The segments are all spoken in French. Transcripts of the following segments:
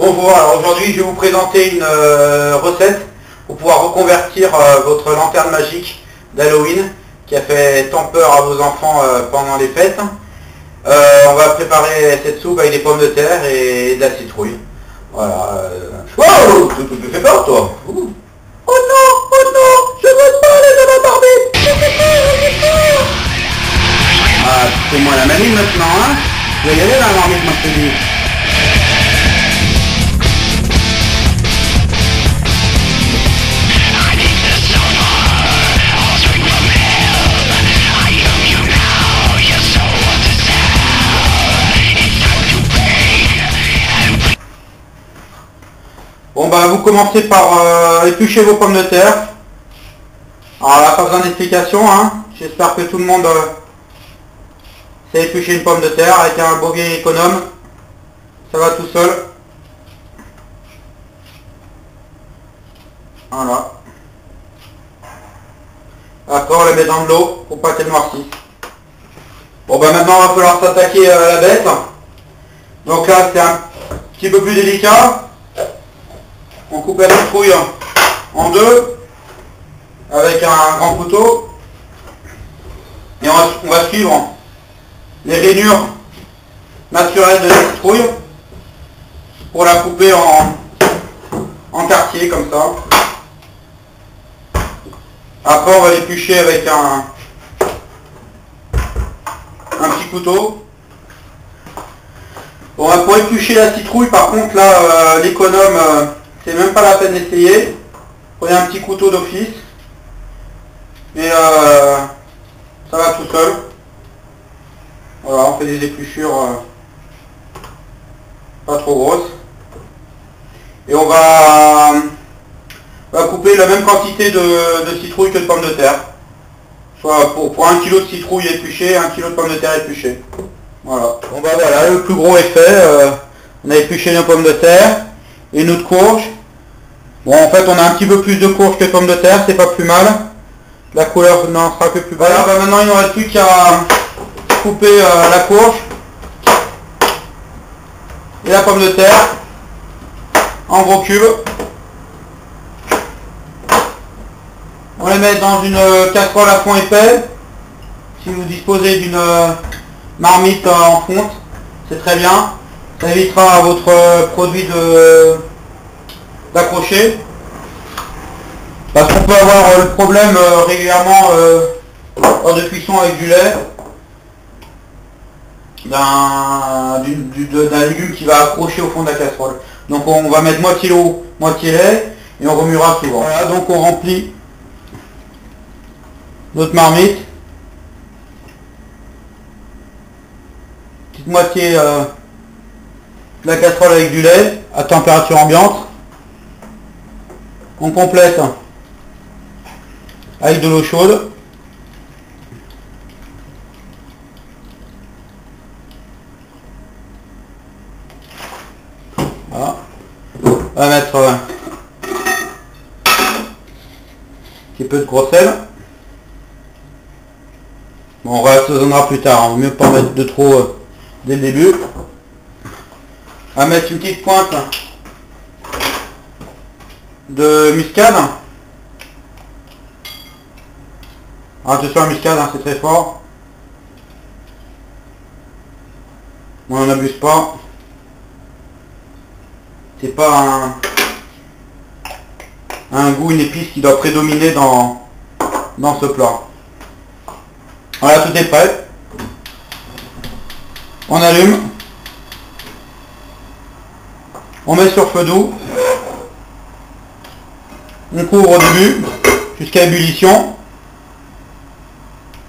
Bonjour, alors aujourd'hui je vais vous présenter une recette pour pouvoir reconvertir votre lanterne magique d'Halloween qui a fait tant peur à vos enfants pendant les fêtes. On va préparer cette soupe avec des pommes de terre et de la citrouille. Voilà. Wow, tu me fais peur toi. Oh non, je veux pas aller dans la marmite. Ah, c'est moi la mamie maintenant, hein. Je vais y aller dans la marmite, moi je te dis. Bon bah vous commencez par éplucher vos pommes de terre. Alors là pas besoin d'explication, hein. J'espère que tout le monde sait éplucher une pomme de terre avec un boguet économe. Ça va tout seul. Voilà. Après on la met dans de l'eau pour pas qu'elle noircisse. Bon bah maintenant il va falloir s'attaquer à la bête. Donc là c'est un petit peu plus délicat. On coupe la citrouille en deux avec un grand couteau et on va suivre les rainures naturelles de la citrouille pour la couper en quartiers comme ça. Après on va l'éplucher avec un petit couteau. Bon, pour éplucher la citrouille par contre là l'économe c'est même pas la peine d'essayer. Prenez un petit couteau d'office. Et ça va tout seul. Voilà, on fait des épluchures pas trop grosses. Et on va couper la même quantité de citrouille que de pommes de terre. Soit pour 1 kg de citrouille épluchée, 1 kg de pommes de terre épluchées. Voilà. Bon bah voilà, le plus gros est fait. On a épluché nos pommes de terre et notre courge. Bon en fait on a un petit peu plus de courge que de pommes de terre, c'est pas plus mal. La couleur n'en sera que plus belle. Voilà, bah maintenant il ne reste plus qu'à couper la courge et la pomme de terre en gros cubes. On les met dans une casserole à fond épais. Si vous disposez d'une marmite en fonte, c'est très bien. Ça évitera à votre produit d'accrocher. Parce qu'on peut avoir le problème régulièrement lors de cuisson avec du lait d'un légume qui va accrocher au fond de la casserole. Donc on va mettre moitié eau, moitié lait et on remuera souvent. Voilà, donc on remplit notre marmite. Petite moitié de la casserole avec du lait à température ambiante. On complète avec de l'eau chaude. Voilà. On va mettre un petit peu de gros sel. Bon, on réassaisonnera plus tard, vaut mieux pas mettre de trop dès le début. On va mettre une petite pointe de muscade. Attention à la muscade, hein, c'est très fort. Bon, on n'abuse pas. C'est pas un goût, une épice qui doit prédominer dans ce plat. Voilà, tout est prêt. On allume. On met sur feu doux. On couvre au début jusqu'à ébullition.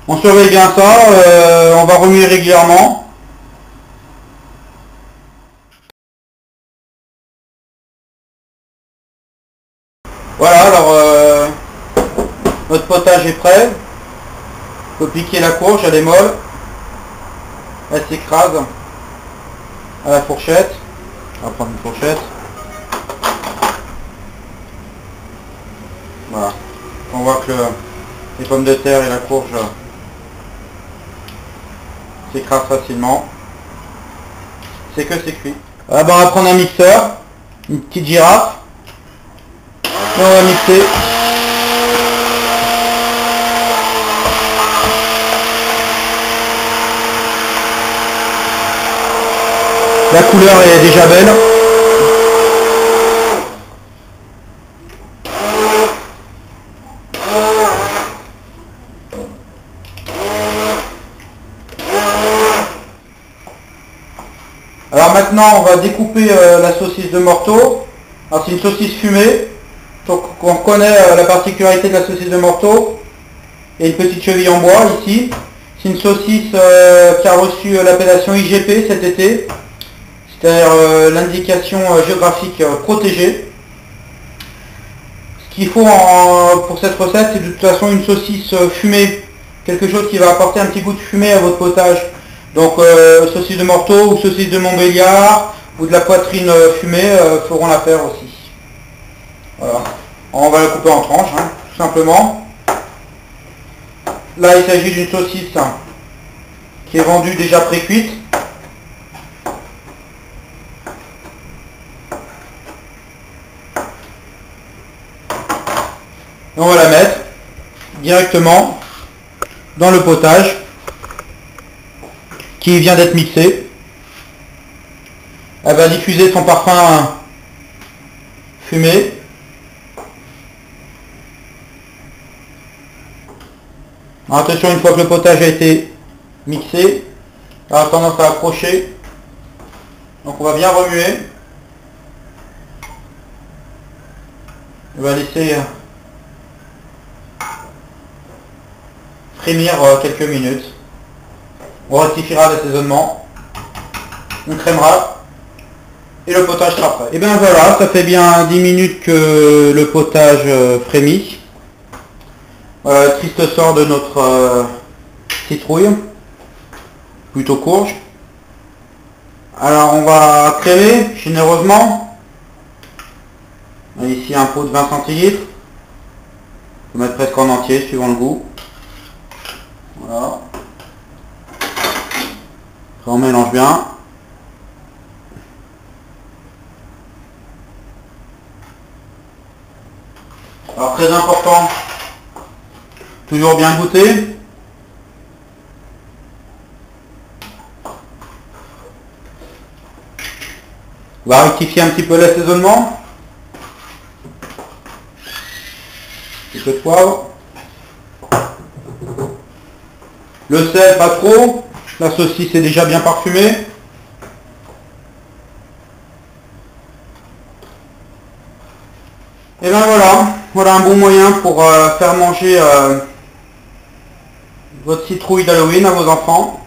On surveille bien ça, on va remuer régulièrement. Voilà, alors notre potage est prêt. Il faut piquer la courge, elle est molle. Elle s'écrase à la fourchette. On va prendre une fourchette. Voilà. On voit que les pommes de terre et la courge s'écrasent facilement. C'est que c'est cuit. Voilà, ben on va prendre un mixeur. une petite girafe. Et on va mixer. La couleur est déjà belle. Alors maintenant on va découper la saucisse de Morteau. Alors c'est une saucisse fumée. Donc on reconnaît la particularité de la saucisse de Morteau. Et une petite cheville en bois ici. C'est une saucisse qui a reçu l'appellation IGP cet été. C'est-à-dire l'indication géographique protégée. Ce qu'il faut pour cette recette, c'est de toute façon une saucisse fumée. Quelque chose qui va apporter un petit goût de fumée à votre potage. Donc saucisse de Morteau ou saucisse de Montbéliard ou de la poitrine fumée feront l'affaire aussi. Voilà. On va la couper en tranches, hein, tout simplement. Là il s'agit d'une saucisse qui est vendue déjà pré-cuite. Et on va la mettre directement dans le potage qui vient d'être mixé. Elle va diffuser son parfum fumé. Alors attention, une fois que le potage a été mixé, elle a tendance à accrocher. Donc on va bien remuer. On va laisser frémir quelques minutes. On rectifiera l'assaisonnement, on crémera et le potage sera prêt. Et bien voilà, ça fait bien 10 minutes que le potage frémit. Voilà, triste sort de notre citrouille, plutôt courge. Alors on va crémer généreusement. Ici un pot de 20 centilitres. On va mettre presque en entier suivant le goût. Voilà. On mélange bien. Alors très important, toujours bien goûter. On va rectifier un petit peu l'assaisonnement. Un peu de poivre. Le sel pas trop. La saucisse est déjà bien parfumée. Et bien voilà un bon moyen pour faire manger votre citrouille d'Halloween à vos enfants.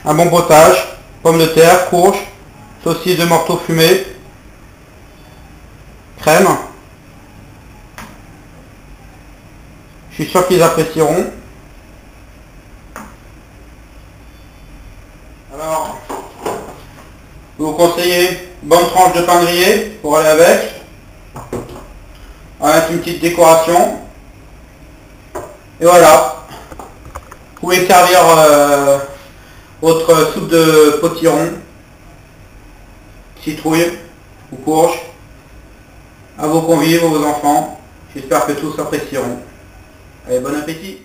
Un bon potage, pommes de terre, courge, saucisse de Morteau fumée, crème. Je suis sûr qu'ils apprécieront. Alors, je vous conseille bonne tranche de pain grillé pour aller avec. On va mettre une petite décoration. Et voilà. Vous pouvez servir votre soupe de potiron, citrouille ou courge à vos convives, vos enfants. J'espère que tous apprécieront. Allez, bon appétit!